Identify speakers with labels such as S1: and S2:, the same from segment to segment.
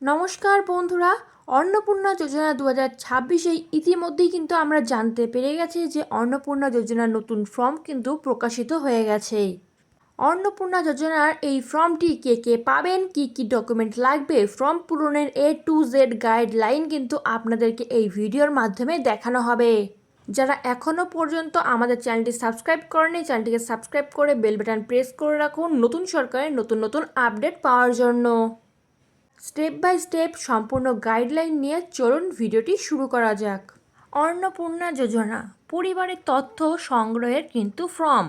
S1: নমস্কার বন্ধুরা, অন্নপূর্ণা যোজনা 2026 ইতিমধ্যেই কিন্তু আমরা জানতে পেরে গেছি যে অন্নপূর্ণা যোজনার নতুন ফর্ম কিন্তু প্রকাশিত হয়ে গেছে। অন্নপূর্ণা যোজনার এই ফর্মটি কে কে পাবেন, কি কি ডকুমেন্ট লাগবে, ফর্ম পূরণের A to Z গাইডলাইন কিন্তু আপনাদেরকে এই ভিডিওর মাধ্যমে দেখানো হবে। যারা এখনও পর্যন্ত আমাদের চ্যানেলটি সাবস্ক্রাইব করেনি, চ্যানেলটিকে সাবস্ক্রাইব করে বেল বাটন প্রেস করে রাখুন নতুন সরকারের নতুন নতুন আপডেট পাওয়ার জন্য। স্টেপ বাই স্টেপ সম্পূর্ণ গাইডলাইন নিয়ে চলুন ভিডিওটি শুরু করা যাক। অন্নপূর্ণা যোজনা পরিবারের তথ্য সংগ্রহের কিন্তু ফর্ম।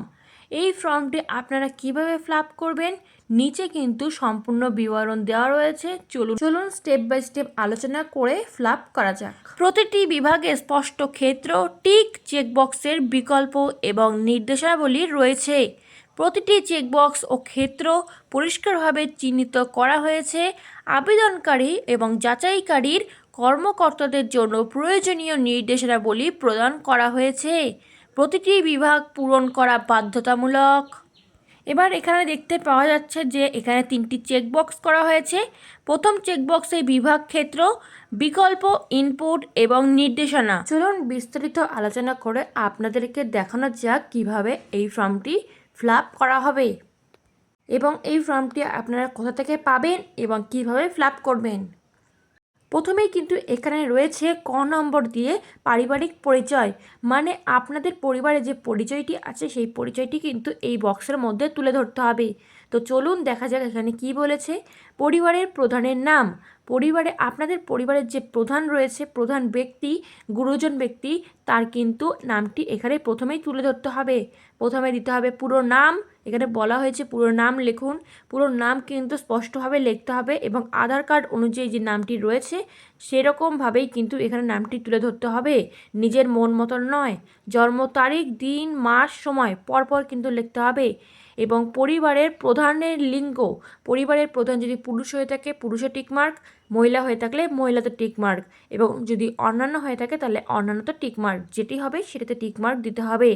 S1: এই ফর্মটি আপনারা কিভাবে ফিল আপ করবেন, নিচে কিন্তু সম্পূর্ণ বিবরণ দেওয়া রয়েছে। চলুন স্টেপ বাই স্টেপ আলোচনা করে ফিল আপ করা যাক। প্রতিটি বিভাগে স্পষ্ট ক্ষেত্র, টিক, চেকবক্সের বিকল্প এবং নির্দেশাবলী রয়েছে। প্রতিটি চেকবক্স ও ক্ষেত্র পরিষ্কারভাবে চিহ্নিত করা হয়েছে। আবেদনকারী এবং যাচাইকারীর কর্মকর্তাদের জন্য প্রয়োজনীয় নির্দেশনাবলী প্রদান করা হয়েছে। প্রতিটি বিভাগ পূরণ করা বাধ্যতামূলক। এবার এখানে দেখতে পাওয়া যাচ্ছে যে এখানে 3টি চেকবক্স করা হয়েছে। প্রথম চেকবক্সে বিভাগ ক্ষেত্র, বিকল্প, ইনপুট এবং নির্দেশনা। চলুন বিস্তারিত আলোচনা করে আপনাদেরকে দেখানো যাক কিভাবে এই ফর্মটি ফিল আপ করা হবে এবং এই ফর্মটি আপনারা কোথা থেকে পাবেন এবং কিভাবে ফিল আপ করবেন। প্রথমেই কিন্তু এখানে রয়েছে ক নম্বর দিয়ে পারিবারিক পরিচয়, মানে আপনাদের পরিবারে যে পরিচয়টি আছে সেই পরিচয়টি কিন্তু এই বক্সের মধ্যে তুলে ধরতে হবে। তো চলুন দেখা যাক এখানে কি বলেছে। পরিবারের প্রধানের নাম, আপনাদের পরিবারের যে প্রধান রয়েছে, প্রধান ব্যক্তি, গুরুজন ব্যক্তি, তার কিন্তু নামটি এখানে প্রথমেই তুলে ধরতে হবে। প্রথমে দিতে হবে পুরো নাম। এখানে বলা হয়েছে পুরো নাম লিখুন। পুরো নাম কিন্তু স্পষ্টভাবে লিখতে হবে এবং আধার কার্ড অনুযায়ী যে নামটি রয়েছে সেরকমভাবেই কিন্তু এখানে নামটি তুলে ধরতে হবে, নিজের মন মতন নয়। জন্ম তারিখ, দিন, মাস, সময় পরপর কিন্তু লিখতে হবে। এবং পরিবারের প্রধানের লিঙ্গ, পরিবারের প্রধান যদি পুরুষ হয়ে থাকে পুরুষে টিকমার্ক, মহিলা হয়ে থাকলে মহিলাতে টিকমার্ক, এবং যদি অন্যান্য হয়ে থাকে তাহলে অন্যান্যতে টিকমার্ক, যেটি হবে সেটাতে টিকমার্ক দিতে হবে।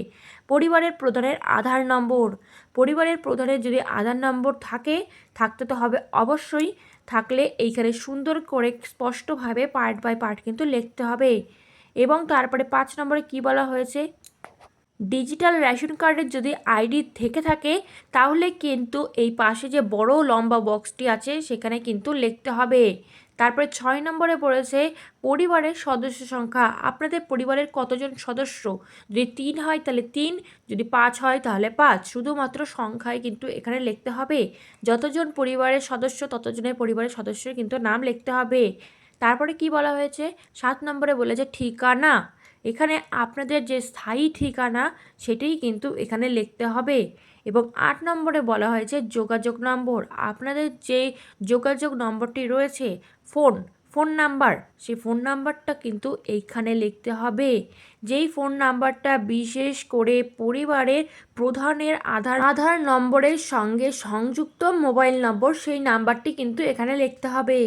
S1: পরিবারের প্রধানের আধার নম্বর, পরিবারের প্রধানের যদি আধার নম্বর থাকতে তো হবে অবশ্যই, থাকলে এইখানে সুন্দর করে স্পষ্টভাবে পার্ট বাই পার্ট কিন্তু লিখতে হবে। এবং তারপরে 5 নম্বরে কি বলা হয়েছে, ডিজিটাল রেশন কার্ডের যদি আইডি থেকে থাকে তাহলে কিন্তু এই পাশে যে বড় লম্বা বক্সটি আছে সেখানে কিন্তু লিখতে হবে। তারপরে 6 নম্বরে পড়েছে পরিবারের সদস্য সংখ্যা, আপনাদের পরিবারের কতজন সদস্য। যদি 3 হয় তাহলে 3, যদি 5 হয় তাহলে 5, শুধুমাত্র সংখ্যায় কিন্তু এখানে লিখতে হবে। যতজন পরিবারের সদস্য ততজনের পরিবারের সদস্যের কিন্তু নাম লিখতে হবে। তারপরে কি বলা হয়েছে, 7 নম্বরে বলেছে ঠিকানা, এখানে আপনাদের যে স্থায়ী ঠিকানা সেটাই কিন্তু এখানে লিখতে হবে। এবং 8 নম্বরে বলা হয়েছে যোগাযোগ নম্বর, আপনাদের যে যোগাযোগ নম্বরটি রয়েছে ফোন নাম্বার, সেই ফোন নাম্বারটা কিন্তু এইখানে লিখতে হবে। যেই ফোন নাম্বারটা বিশেষ করে পরিবারের প্রধানের আধার নম্বরের সঙ্গে সংযুক্ত মোবাইল নম্বর, সেই নাম্বারটি কিন্তু এখানে লিখতে হবে।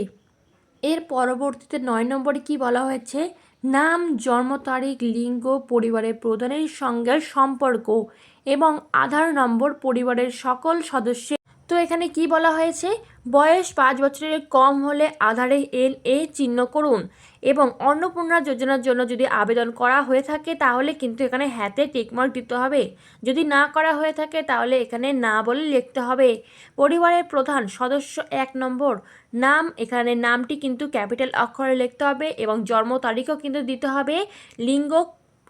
S1: এর পরবর্তীতে 9 নম্বরে কি বলা হয়েছে, নাম, জন্ম তারিখ, লিঙ্গ, পরিবারের প্রধানের সঙ্গে সম্পর্ক এবং আধার নম্বর পরিবারের সকল সদস্যের। তো এখানে কি বলা হয়েছে, বয়স 5 বছরের কম হলে আধারে NA চিহ্ন করুন। এবং অন্নপূর্ণা যোজনার জন্য যদি আবেদন করা হয়ে থাকে তাহলে কিন্তু এখানে হ্যাঁতে টিকমার্ক দিতে হবে, যদি না করা হয়ে থাকে তাহলে এখানে না বলে লিখতে হবে। পরিবারের প্রধান সদস্য 1 নম্বর, নাম, এখানে নামটি কিন্তু ক্যাপিটাল অক্ষরে লিখতে হবে এবং জন্ম তারিখও কিন্তু দিতে হবে। লিঙ্গ,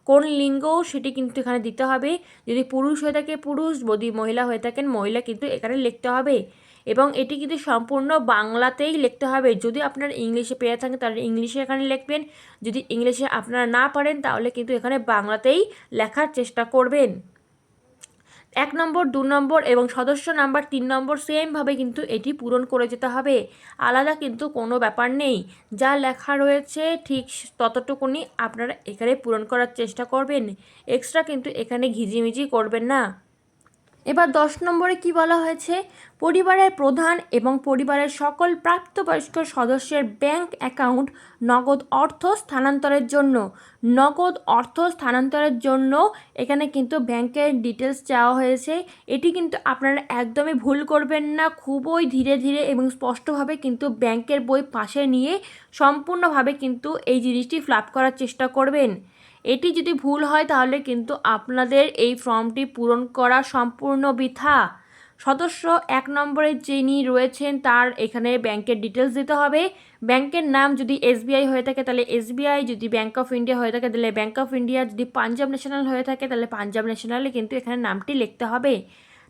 S1: কোন লিঙ্গ সেটি কিন্তু এখানে দিতে হবে, যদি পুরুষ হয়ে থাকে পুরুষ, যদি মহিলা হয়ে থাকেন মহিলা কিন্তু এখানে লিখতে হবে। এবং এটি কিন্তু সম্পূর্ণ বাংলাতেই লিখতে হবে। যদি আপনারা ইংলিশে পেয়ে থাকেন তাহলে ইংলিশে এখানে লিখবেন, যদি ইংলিশে আপনারা না পারেন তাহলে কিন্তু এখানে বাংলাতেই লেখার চেষ্টা করবেন। 1 নম্বর, 2 নম্বর এবং সদস্য নাম্বার 3 নম্বর সেমভাবে কিন্তু এটি পূরণ করে যেতে হবে, আলাদা কিন্তু কোনো ব্যাপার নেই। যা লেখা রয়েছে ঠিক ততটুকুনি আপনারা এখানে পূরণ করার চেষ্টা করবেন, এক্সট্রা কিন্তু এখানে ঘিজিমিজি করবেন না। এবার 10 নম্বরে কি বলা হয়েছে, পরিবারের প্রধান এবং পরিবারের সকল প্রাপ্তবয়স্ক সদস্যের ব্যাংক অ্যাকাউন্ট নগদ অর্থ স্থানান্তরের জন্য। নগদ অর্থ স্থানান্তরের জন্য এখানে কিন্তু ব্যাংকের ডিটেলস চাওয়া হয়েছে। এটি কিন্তু আপনারা একদমই ভুল করবেন না, খুবই ধীরে ধীরে এবং স্পষ্টভাবে কিন্তু ব্যাংকের বই পাশে নিয়ে সম্পূর্ণভাবে কিন্তু এই জিনিসটি ফিল আপ করার চেষ্টা করবেন। এটি যদি ভুল হয় তাহলে কিন্তু আপনাদের এই ফর্মটি পূরণ করা সম্পূর্ণ বৃথা। সদস্য 1 নম্বরে যিনি রয়েছেন তার এখানে ব্যাংকের ডিটেলস দিতে হবে। ব্যাংকের নাম যদি SBI হয়ে থাকে তাহলে SBI, যদি ব্যাংক অফ ইন্ডিয়া হয়ে থাকে তাহলে ব্যাংক অফ ইন্ডিয়া, যদি পাঞ্জাব ন্যাশনাল হয়ে থাকে তাহলে পাঞ্জাব ন্যাশনালে কিন্তু এখানে নামটি লিখতে হবে।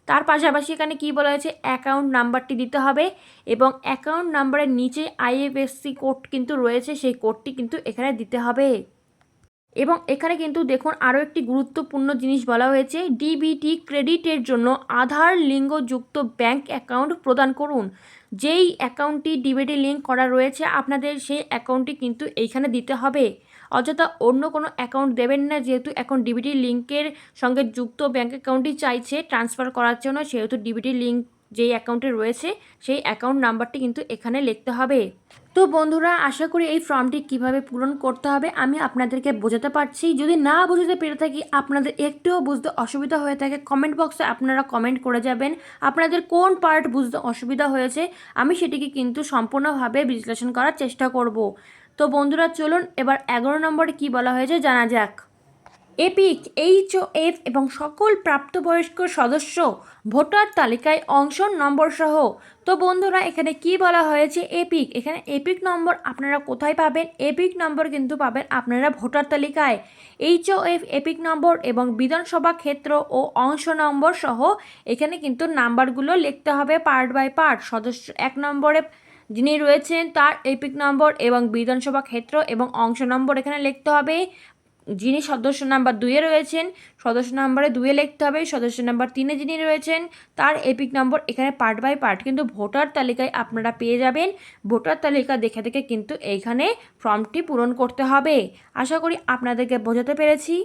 S1: তার পাশাপাশি এখানে কি বলা হয়েছে, অ্যাকাউন্ট নাম্বারটি দিতে হবে এবং অ্যাকাউন্ট নাম্বারের নিচে IFSC কোড কিন্তু রয়েছে, সেই কোডটি কিন্তু এখানে দিতে হবে। এবং এখানে কিন্তু দেখুন আরও একটি গুরুত্বপূর্ণ জিনিস বলা হয়েছে, ডিবিটি ক্রেডিটের জন্য আধার লিঙ্কযুক্ত ব্যাংক অ্যাকাউন্ট প্রদান করুন। যেই অ্যাকাউন্টটি ডিবিটি লিঙ্ক করা রয়েছে আপনাদের সেই অ্যাকাউন্টটি কিন্তু এইখানে দিতে হবে। অযথা অন্য কোনো অ্যাকাউন্ট দেবেন না, যেহেতু এখন ডিবিটি লিঙ্কের সঙ্গে যুক্ত ব্যাংক অ্যাকাউন্টটি চাইছে ট্রান্সফার করার জন্য, সেহেতু ডিবিটি লিঙ্ক যেই অ্যাকাউন্টে রয়েছে সেই অ্যাকাউন্ট নাম্বারটি কিন্তু এখানে লিখতে হবে। তো বন্ধুরা, আশা করি এই ফর্মটি কিভাবে পূরণ করতে হবে আমি আপনাদেরকে বোঝাতে পারছি। যদি না বুঝতে পেরে থাকি, আপনাদের একটুও বুঝতে অসুবিধা হয়ে থাকে, কমেন্ট বক্সে আপনারা কমেন্ট করে যাবেন আপনাদের কোন পার্ট বুঝতে অসুবিধা হয়েছে, আমি সেটিকে কিন্তু সম্পূর্ণভাবে বিশ্লেষণ করার চেষ্টা করব। তো বন্ধুরা চলুন এবার 11 নম্বরে কি বলা হয়েছে জানা যাক। এপিক, HOF এবং সকল প্রাপ্তবয়স্ক সদস্য ভোটার তালিকায় অংশ নম্বর সহ। তো বন্ধুরা এখানে কি বলা হয়েছে, এপিক, এখানে এপিক নম্বর আপনারা কোথায় পাবেন, এপিক নম্বর কিন্তু পাবেন আপনারা ভোটার তালিকায়। HOF এপিক নম্বর এবং বিধানসভা ক্ষেত্র ও অংশ নম্বর সহ এখানে কিন্তু নাম্বারগুলো লিখতে হবে পার্ট বাই পার্ট। সদস্য 1 নম্বরে যিনি রয়েছেন তার এপিক নম্বর এবং বিধানসভা ক্ষেত্র এবং অংশ নম্বর এখানে লিখতে হবে। যিনি সদস্য নাম্বার 2-এ রয়েছেন সদস্য নাম্বারে 2-এ লিখতে হবে। সদস্য নাম্বার 3-এ যিনি রয়েছেন তার এপিক নম্বর এখানে পার্ট বাই পার্ট কিন্তু ভোটার তালিকায় আপনারা পেয়ে যাবেন। ভোটার তালিকা দেখে দেখে কিন্তু এইখানে ফর্মটি পূরণ করতে হবে। আশা করি আপনাদেরকে বোঝাতে পেরেছি।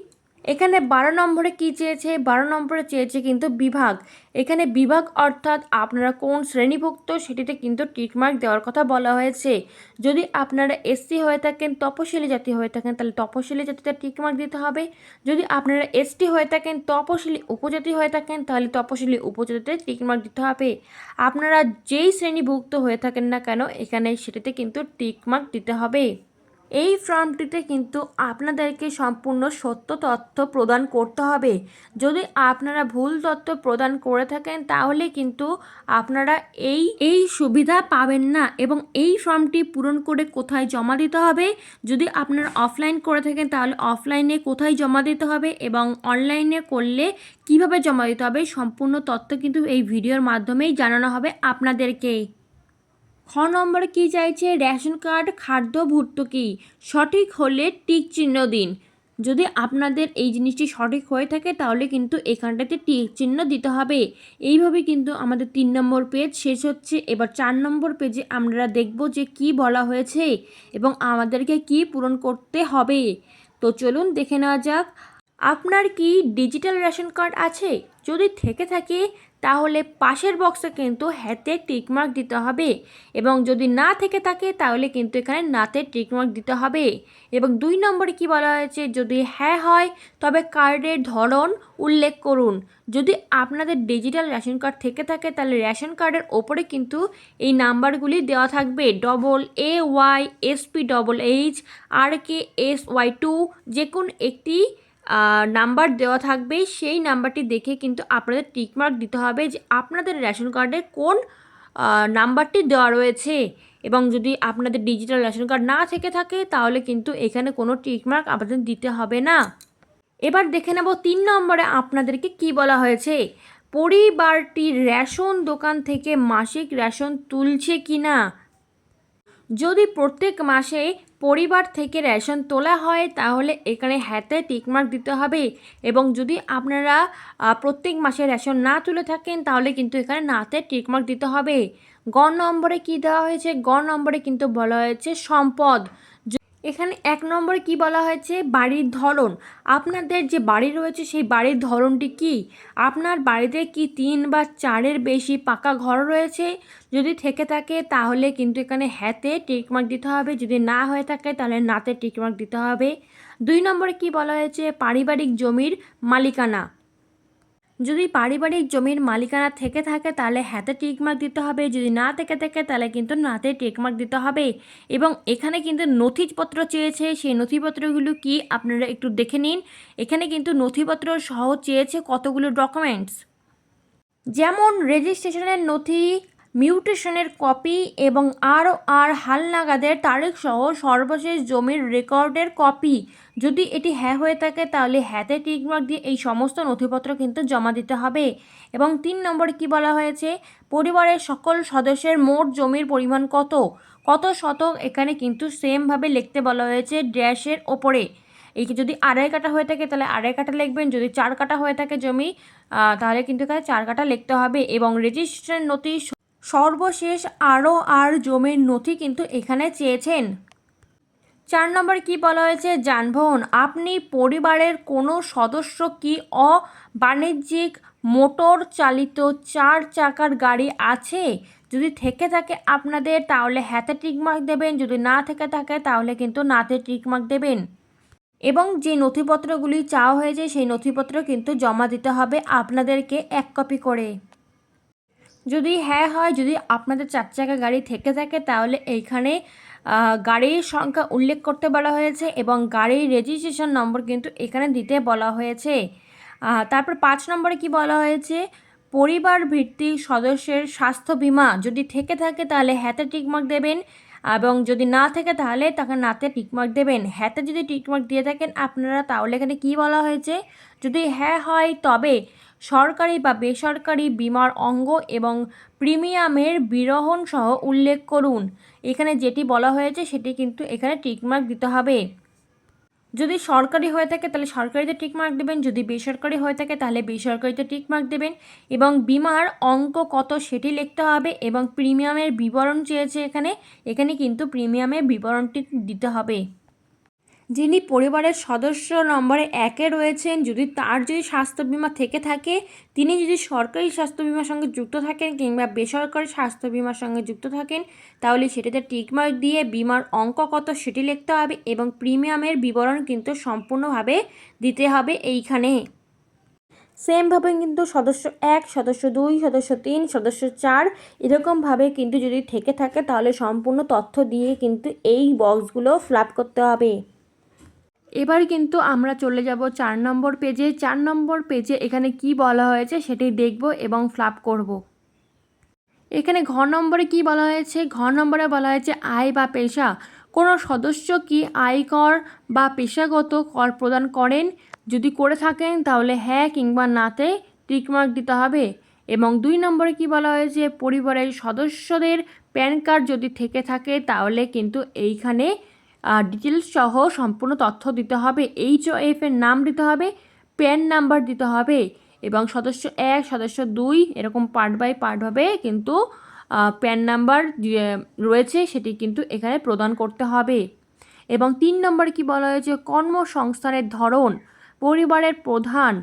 S1: এখানে 12 নম্বরে কি চেয়েছে, 12 নম্বরে চেয়েছে কিন্তু বিভাগ। এখানে বিভাগ অর্থাৎ আপনারা কোন শ্রেণীভুক্ত সেটিতে কিন্তু টিকমার্ক দেওয়ার কথা বলা হয়েছে। যদি আপনারা SC হয়ে থাকেন, তপশিলি জাতি হয়ে থাকেন তাহলে তপশিলি জাতিতে টিকমার্ক দিতে হবে। যদি আপনারা ST হয়ে থাকেন, তপশিলি উপজাতি হয়ে থাকেন তাহলে তপশিলি উপজাতিতে টিকমার্ক দিতে হবে। আপনারা যেই শ্রেণীভুক্ত হয়ে থাকেন না কেন এখানে সেটিতে কিন্তু টিকমার্ক দিতে হবে। এই ফর্মটিতে কিন্তু আপনাদেরকে সম্পূর্ণ সত্য তথ্য প্রদান করতে হবে। যদি আপনারা ভুল তথ্য প্রদান করে থাকেন তাহলে কিন্তু আপনারা এই সুবিধা পাবেন না। এবং এই ফর্মটি পূরণ করে কোথায় জমা দিতে হবে, যদি আপনারা অফলাইন করে থাকেন তাহলে অফলাইনে কোথায় জমা দিতে হবে এবং অনলাইনে করলে কিভাবে জমা দিতে হবে, সম্পূর্ণ তথ্য কিন্তু এই ভিডিওর মাধ্যমেই জানানো হবে আপনাদেরকে। খ নম্বরে কী চাইছে, রেশন কার্ড খাদ্য ভর্তুকি সঠিক হলে টিক চিহ্ন দিন। যদি আপনাদের এই জিনিসটি সঠিক হয়ে থাকে তাহলে কিন্তু এখানটাতে টিক চিহ্ন দিতে হবে। এইভাবে কিন্তু আমাদের 3 নম্বর পেজ শেষ হচ্ছে। এবার 4 নম্বর পেজে আমরা দেখব যে কি বলা হয়েছে এবং আমাদেরকে কি পূরণ করতে হবে। তো চলুন দেখে নেওয়া যাক। আপনার কি ডিজিটাল রেশন কার্ড আছে? যদি থেকে থাকে তাহলে পাশের বক্সে কিন্তু হ্যাঁতে টিকমার্ক দিতে হবে এবং যদি না থেকে থাকে তাহলে কিন্তু এখানে নাতে টিকমার্ক দিতে হবে। এবং 2 নম্বরে কি বলা হয়েছে, যদি হ্যাঁ হয় তবে কার্ডের ধরন উল্লেখ করুন। যদি আপনাদের ডিজিটাল রেশন কার্ড থেকে থাকে তাহলে রেশন কার্ডের ওপরে কিন্তু এই নাম্বারগুলি দেওয়া থাকবে, AYSPHH RKSY2 যে কোন একটি নাম্বার দেওয়া থাকবে। সেই নাম্বারটি দেখে কিন্তু আপনাদের টিকমার্ক দিতে হবে যে আপনাদের রেশন কার্ডে কোন নাম্বারটি দেওয়া রয়েছে। এবং যদি আপনাদের ডিজিটাল রেশন কার্ড না থেকে থাকে তাহলে কিন্তু এখানে কোনো টিকমার্ক আপনাদের দিতে হবে না। এবার দেখে নেব 3 নম্বরে আপনাদেরকে কি বলা হয়েছে, পরিবারটি রেশন দোকান থেকে মাসিক রেশন তুলছে কি না। যদি প্রত্যেক মাসে পরিবার থেকে রেশন তোলা হয় তাহলে এখানে হ্যাঁতে টিকমার্ক দিতে হবে। এবং যদি আপনারা প্রত্যেক মাসে রেশন না তুলে থাকেন তাহলে কিন্তু এখানে নাতে টিকমার্ক দিতে হবে। গ নম্বরে কি দেওয়া হয়েছে, গ নম্বরে কিন্তু বলা হয়েছে সম্পদ। এখানে 1 নম্বরে কি বলা হয়েছে, বাড়ির ধরন। আপনাদের যে বাড়ি রয়েছে সেই বাড়ির ধরনটি কি? আপনার বাড়িতে কি 3 বা 4-এর বেশি পাকা ঘর রয়েছে? যদি থেকে থাকে তাহলে কিন্তু এখানে হ্যাঁতে টিক মার্ক দিতে হবে, যদি না হয়ে থাকে তাহলে নাতে টিক মার্ক দিতে হবে। 2 নম্বরে কি বলা হয়েছে, পারিবারিক জমির মালিকানা। যদি পারিবারিক জমির মালিকানা থেকে থাকে তাহলে হ্যাঁতে টিক মার্ক দিতে হবে, যদি না থেকে থাকে তাহলে কিন্তু নাতে টিক মার্ক দিতে হবে। এবং এখানে কিন্তু নথিপত্র চেয়েছে, সেই নথিপত্রগুলো কি আপনারা একটু দেখে নিন। এখানে কিন্তু নথিপত্র সহ চেয়েছে কতগুলো ডকুমেন্টস, যেমন রেজিস্ট্রেশনের নথি, মিউটেশনের কপি এবং আর হালনাগাদের তারিখ সহ সর্বশেষ জমির রেকর্ডের কপি। যদি এটি হ্যাঁ হয়ে থাকে তাহলে হ্যাঁতে টিকমার্ক দিয়ে এই সমস্ত নথিপত্র কিন্তু জমা দিতে হবে। এবং 3 নম্বরে কি বলা হয়েছে, পরিবারের সকল সদস্যের মোট জমির পরিমাণ কত, কত শতক, এখানে কিন্তু সেমভাবে লিখতে বলা হয়েছে ড্যাশের ওপরে। এই যদি 2.5 কাঠা হয়ে থাকে তাহলে 2.5 কাঠা লিখবেন, যদি 4 কাঠা হয়ে থাকে জমি তাহলে কিন্তু এখানে 4 কাঠা লিখতে হবে। এবং রেজিস্ট্রেশন নথি সর্বশেষ আর জমির নথি কিন্তু এখানে চেয়েছেন। 4 নম্বর কি বলা হয়েছে, যানবাহন। আপনি পরিবারের কোনো সদস্য কি অবাণিজ্যিক মোটর চালিত 4 চাকার গাড়ি আছে? যদি থেকে থাকে আপনাদের তাহলে হ্যাঁতে টিকমার্ক দেবেন, যদি না থেকে থাকে তাহলে কিন্তু নাতে টিকমার্ক দেবেন। এবং যে নথিপত্রগুলি চাওয়া হয়েছে সেই নথিপত্র কিন্তু জমা দিতে হবে আপনাদেরকে 1 কপি করে। যদি হ্যাঁ হয়, যদি আপনাদের 4 চাকা গাড়ি থেকে থাকে তাহলে এইখানে গাড়ির সংখ্যা উল্লেখ করতে বলা হয়েছে এবং গাড়ির রেজিস্ট্রেশন নম্বর কিন্তু এখানে দিতে বলা হয়েছে। তারপর 5 নম্বরে কি বলা হয়েছে, পরিবার ভিত্তিক সদস্যের স্বাস্থ্য বিমা। যদি থেকে থাকে তাহলে হ্যাঁতে টিকমার্ক দেবেন এবং যদি না থাকে তাহলে তাকে নাতে টিকমার্ক দেবেন। হ্যাঁতে যদি টিকমার্ক দিয়ে থাকেন আপনারা তাহলে এখানে কি বলা হয়েছে, যদি হ্যাঁ হয় তবে সরকারি বা বেসরকারি বিমার অঙ্গ এবং প্রিমিয়ামের বিবরণ সহ উল্লেখ করুন। এখানে যেটি বলা হয়েছে সেটি কিন্তু এখানে টিকমার্ক দিতে হবে। যদি সরকারি হয়ে থাকে তাহলে সরকারিতে টিকমার্ক দেবেন, যদি বেসরকারি হয়ে থাকে তাহলে বেসরকারিতে টিকমার্ক দেবেন। এবং বিমার অঙ্ক কত সেটি লিখতে হবে এবং প্রিমিয়ামের বিবরণ চেয়েছে এখানে কিন্তু প্রিমিয়ামের বিবরণটি দিতে হবে। যিনি পরিবারের সদস্য নম্বরে 1-এ রয়েছেন, যদি স্বাস্থ্য বিমা থেকে থাকে, তিনি যদি সরকারি স্বাস্থ্য বিমার সঙ্গে যুক্ত থাকেন কিংবা বেসরকারি স্বাস্থ্য বিমার সঙ্গে যুক্ত থাকেন তাহলে সেটাতে টিকমার্ক দিয়ে বিমার অঙ্ক কত সেটি লিখতে হবে এবং প্রিমিয়ামের বিবরণ কিন্তু সম্পূর্ণভাবে দিতে হবে এইখানে। সেমভাবে কিন্তু সদস্য 1, সদস্য 2, সদস্য 3, সদস্য 4 এরকমভাবে কিন্তু যদি থেকে থাকে তাহলে সম্পূর্ণ তথ্য দিয়ে কিন্তু এই বক্সগুলো ফিল আপ করতে হবে। এবার কিন্তু আমরা চলে যাব 4 নম্বর পেজে। 4 নম্বর পেজে এখানে কি বলা হয়েছে সেটি দেখব এবং ফ্লাপ করব। এখানে ঘ নম্বরে কি বলা হয়েছে, ঘ নম্বরে বলা হয়েছে আয় বা পেশা। কোনো সদস্য কি আয়কর বা পেশাগত কর প্রদান করেন? যদি করে থাকেন তাহলে হ্যাঁ কিংবা নাতে টিকমার্ক দিতে হবে। এবং 2 নম্বরে কি বলা হয়েছে, পরিবারের সদস্যদের প্যান কার্ড যদি থেকে থাকে তাহলে কিন্তু এইখানে ডিটেলস সহ সম্পূর্ণ তথ্য দিতে হবে। HOF এর নাম দিতে হবে, প্যান নাম্বার দিতে হবে এবং সদস্য 1, সদস্য 2 এরকম পার্ট বাই পার্টভাবে কিন্তু প্যান নাম্বার রয়েছে সেটি কিন্তু এখানে প্রদান করতে হবে। এবং 3 নম্বরে কি বলা হয়েছে, কর্মসংস্থানের ধরন। পরিবারের প্রধান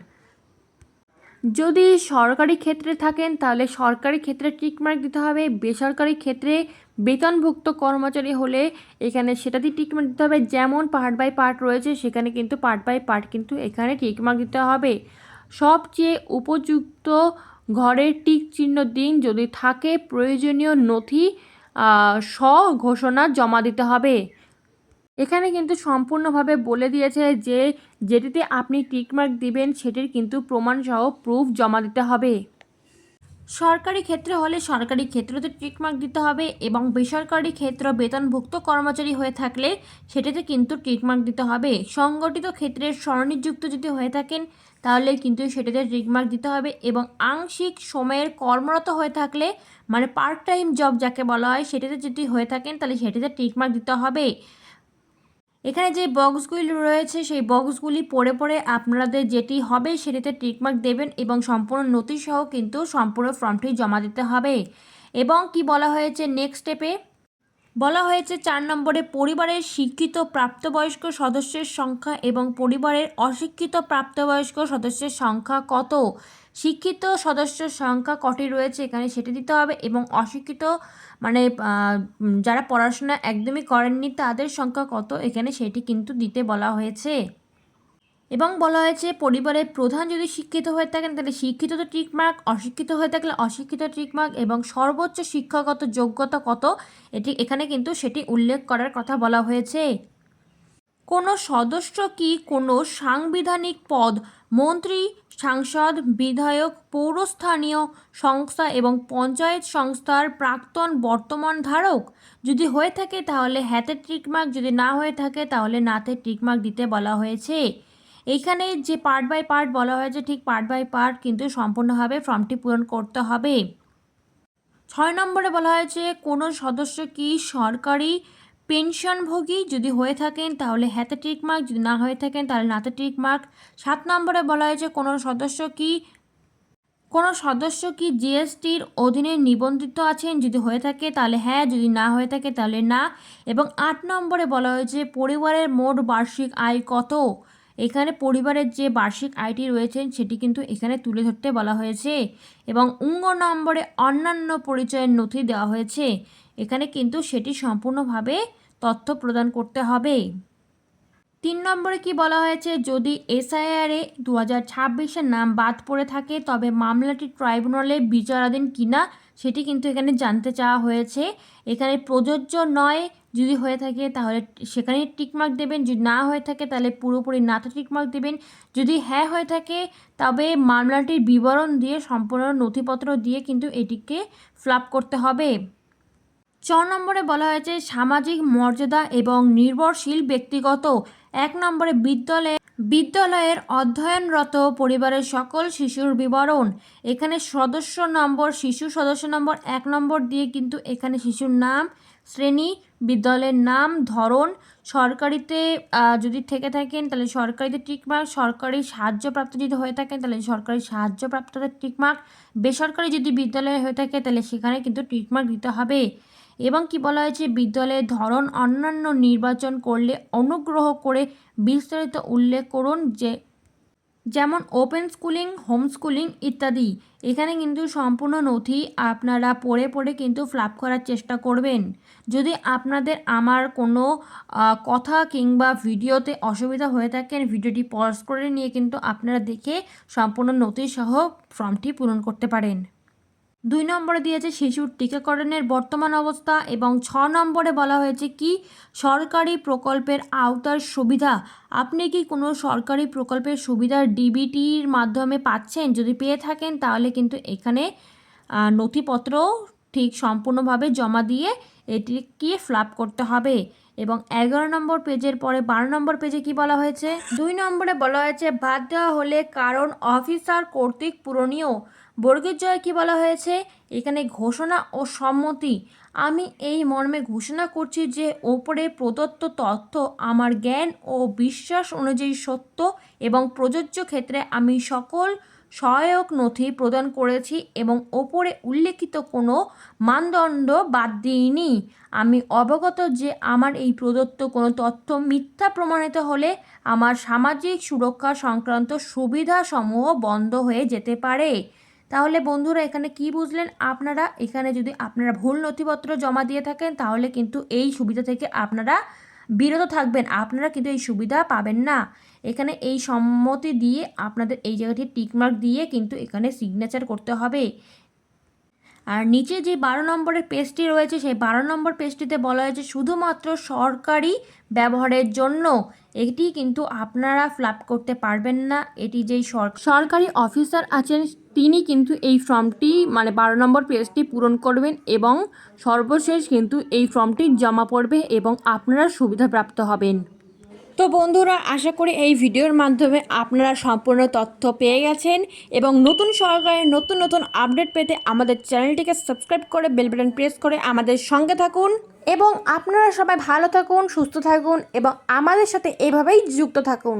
S1: যদি সরকারি ক্ষেত্রে থাকেন তাহলে সরকারি ক্ষেত্রে টিকমার্ক দিতে হবে, বেসরকারি ক্ষেত্রে বেতনভুক্ত কর্মচারী হলে এখানে সেটাতে টিকমার্ক দিতে হবে। যেমন পার্ট বাই পার্ট রয়েছে সেখানে কিন্তু পার্ট বাই পার্ট কিন্তু এখানে টিকমার্ক দিতে হবে। সবচেয়ে উপযুক্ত ঘরের টিক চিহ্ন দিন, যদি থাকে প্রয়োজনীয় নথি ঘোষণা জমা দিতে হবে। এখানে কিন্তু সম্পূর্ণভাবে বলে দিয়েছে যে যেটিতে আপনি টিকমার্ক দিবেন সেটির কিন্তু প্রমাণসহ প্রুফ জমা দিতে হবে। সরকারি ক্ষেত্রে হলে সরকারি ক্ষেত্রতে টিকমার্ক দিতে হবে এবং বেসরকারি ক্ষেত্র বেতনভুক্ত কর্মচারী হয়ে থাকলে সেটাতে কিন্তু টিকমার্ক দিতে হবে। সংগঠিত ক্ষেত্রে স্বনিযুক্ত যদি হয়ে থাকেন তাহলে কিন্তু সেটাতে টিকমার্ক দিতে হবে এবং আংশিক সময়ের কর্মরত হয়ে থাকলে মানে পার্ট টাইম জব যাকে বলা হয় সেটাতে যদি হয়ে থাকেন তাহলে সেটাতে টিকমার্ক দিতে হবে। এখানে যে বক্সগুলি রয়েছে সেই বক্সগুলি পড়ে পড়ে আপনাদের যেটি হবে সেটিতে টিকমার্ক দেবেন এবং সম্পূর্ণ নথি সহ কিন্তু সম্পূর্ণ ফর্মটি জমা দিতে হবে। এবং কি বলা হয়েছে নেক্সট স্টেপে, বলা হয়েছে 4 নম্বরে পরিবারের শিক্ষিত প্রাপ্তবয়স্ক সদস্যের সংখ্যা এবং পরিবারের অশিক্ষিত প্রাপ্তবয়স্ক সদস্যের সংখ্যা কত। শিক্ষিত সদস্যের সংখ্যা কটি রয়েছে এখানে সেটি দিতে হবে, এবং অশিক্ষিত মানে যারা পড়াশোনা একদমই করেননি তাদের সংখ্যা কত এখানে সেটি কিন্তু দিতে বলা হয়েছে। এবং বলা হয়েছে পরিবারের প্রধান যদি শিক্ষিত হয়ে থাকেন তাহলে শিক্ষিত তো টিক মার্ক, অশিক্ষিত হয়ে থাকলে অশিক্ষিত টিক মার্ক, এবং সর্বোচ্চ শিক্ষাগত যোগ্যতা কত এটি এখানে কিন্তু সেটি উল্লেখ করার কথা বলা হয়েছে। কোনো সদস্য কি কোনো সাংবিধানিক পদ, মন্ত্রী, সাংসদ, বিধায়ক, পৌরস্থানীয় সংস্থা এবং পঞ্চায়েত সংস্থার প্রাক্তন বর্তমান ধারক? যদি হয়ে থাকে তাহলে হ্যাতে টিকমার্ক, যদি না হয়ে থাকে তাহলে নাতে টিকমার্ক দিতে বলা হয়েছে। এইখানে যে পার্ট বাই পার্ট বলা হয়েছে ঠিক পার্ট বাই পার্ট কিন্তু সম্পূর্ণভাবে ফর্মটি পূরণ করতে হবে। 6 নম্বরে বলা হয়েছে কোনো সদস্য কি সরকারি পেনশনভোগী? যদি হয়ে থাকেন তাহলে হ্যাতে টিক মার্ক, যদি না হয়ে থাকেন তাহলে নাতে টিক মার্ক। 7 নম্বরে বলা হয়েছে কোনো সদস্য কি জিএসটির অধীনে নিবন্ধিত আছেন? যদি হয়ে থাকে তাহলে হ্যাঁ, যদি না হয়ে থাকে তাহলে না। এবং 8 নম্বরে বলা হয়েছে পরিবারের মোট বার্ষিক আয় কত। এখানে পরিবারের যে বার্ষিক আয়টি রয়েছে সেটি কিন্তু এখানে তুলে ধরতে বলা হয়েছে। এবং 9 নম্বরে অন্যান্য পরিচয়ের নথি দেওয়া হয়েছে, এখানে কিন্তু সেটি সম্পূর্ণভাবে তথ্য প্রদান করতে হবে। 3 নম্বরে কি বলা হয়েছে যদি এসআইআরে 2026-এর নাম বাদ পড়ে থাকে তবে মামলাটি ট্রাইব্যুনালে বিচারাধীন কিনা সেটি কিন্তু এখানে জানতে চাওয়া হয়েছে। এখানে প্রযোজ্য নয় যদি হয়ে থাকে তাহলে সেখানে টিকমার্ক দেবেন, যদি না হয়ে থাকে তাহলে পুরোপুরি নাতে টিকমার্ক দেবেন। যদি হ্যাঁ হয়ে থাকে তবে মামলাটির বিবরণ দিয়ে সম্পূর্ণ নথিপত্র দিয়ে কিন্তু এটিকে ফিল আপ করতে হবে। 4 নম্বরে বলা হয়েছে সামাজিক মর্যাদা এবং নির্ভরশীল ব্যক্তিগত। 1 নম্বরে বিদ্যালয়ের অধ্যয়নরত পরিবারের সকল শিশুর বিবরণ। এখানে সদস্য নম্বর, শিশু সদস্য নম্বর 1 নম্বর দিয়ে কিন্তু এখানে শিশুর নাম, শ্রেণী, বিদ্যালয়ের নাম, ধরন, সরকারিতে যদি থেকে থাকেন তাহলে সরকারিতে টিকমার্ক, সরকারি সাহায্যপ্রাপ্ত যদি হয়ে থাকেন তাহলে সরকারি সাহায্যপ্রাপ্ততে টিকমার্ক, বেসরকারি যদি বিদ্যালয়ে হয়ে থাকে তাহলে সেখানে কিন্তু টিকমার্ক দিতে হবে। এবং কি বলা হয়েছে বিদ্যালয়ের ধরন অন্যান্য নির্বাচন করলে অনুগ্রহ করে বিস্তারিত উল্লেখ করুন, যেমন ওপেন স্কুলিং, হোম স্কুলিং ইত্যাদি। এখানে কিন্তু সম্পূর্ণ নথি আপনারা পড়ে পড়ে কিন্তু ফিল আপ করার চেষ্টা করবেন। যদি আপনাদের আমার কোনো কথা কিংবা ভিডিওতে অসুবিধা হয়ে থাকেন ভিডিওটি পজ করে নিয়ে কিন্তু আপনারা দেখে সম্পূর্ণ নথি সহ ফর্মটি পূরণ করতে পারেন। 2 নম্বরে দিয়েছে শিশুর টিকাকরণের বর্তমান অবস্থা, এবং 6 নম্বরে বলা হয়েছে কি সরকারি প্রকল্পের আওতার সুবিধা। আপনি কি কোনো সরকারি প্রকল্পের সুবিধার ডিবিটির মাধ্যমে পাচ্ছেন? যদি পেয়ে থাকেন তাহলে কিন্তু এখানে নথিপত্র ঠিক সম্পূর্ণভাবে জমা দিয়ে এটিকে ফিল আপ করতে হবে। এবং 11 নম্বর পেজের পরে 12 নম্বর পেজে কি বলা হয়েছে 2 নম্বরে বলা হয়েছে বাদ দেওয়া হলে কারণ অফিসার কর্তৃক পূরণীয়। বর্গের জয় কি বলা হয়েছে এখানে ঘোষণা ও সম্মতি। আমি এই মর্মে ঘোষণা করছি যে ওপরে প্রদত্ত তথ্য আমার জ্ঞান ও বিশ্বাস অনুযায়ী সত্য এবং প্রযোজ্য ক্ষেত্রে আমি সকল সহায়ক নথি প্রদান করেছি এবং ওপরে উল্লেখিত কোনো মানদণ্ড বাদ দিইনি। আমি অবগত যে আমার এই প্রদত্ত কোনো তথ্য মিথ্যা প্রমাণিত হলে আমার সামাজিক সুরক্ষা সংক্রান্ত সুবিধাসমূহ বন্ধ হয়ে যেতে পারে। তাহলে বন্ধুরা এখানে কি বুঝলেন আপনারা? এখানে যদি আপনারা ভুল নথিপত্র জমা দিয়ে থাকেন তাহলে কিন্তু এই সুবিধা থেকে আপনারা বিরত থাকবেন, আপনারা কিন্তু এই সুবিধা পাবেন না। এখানে এই সম্মতি দিয়ে আপনাদের এই জায়গাটি টিকমার্ক দিয়ে কিন্তু এখানে সিগনেচার করতে হবে। আর নিচে যে 12 নম্বরের পেজটি রয়েছে সেই 12 নম্বর পেজটিতে বলা হয়েছে শুধুমাত্র সরকারি ব্যবহারের জন্য। এটি কিন্তু আপনারা ফিল আপ করতে পারবেন না। এটি যেই সরকারি অফিসার আছেন তিনি কিন্তু এই ফর্মটি 12 নম্বর পেজটি পূরণ করবেন এবং সর্বশেষ কিন্তু এই ফর্মটি জমা পড়বে এবং আপনারা সুবিধাপ্রাপ্ত হবেন। তো বন্ধুরা আশা করি এই ভিডিওর মাধ্যমে আপনারা সম্পূর্ণ তথ্য পেয়ে গেছেন এবং নতুন সরকারের নতুন নতুন আপডেট পেতে আমাদের চ্যানেলটিকে সাবস্ক্রাইব করে বেল বাটন প্রেস করে আমাদের সঙ্গে থাকুন এবং আপনারা সবাই ভালো থাকুন, সুস্থ থাকুন এবং আমাদের সাথে এভাবেই যুক্ত থাকুন।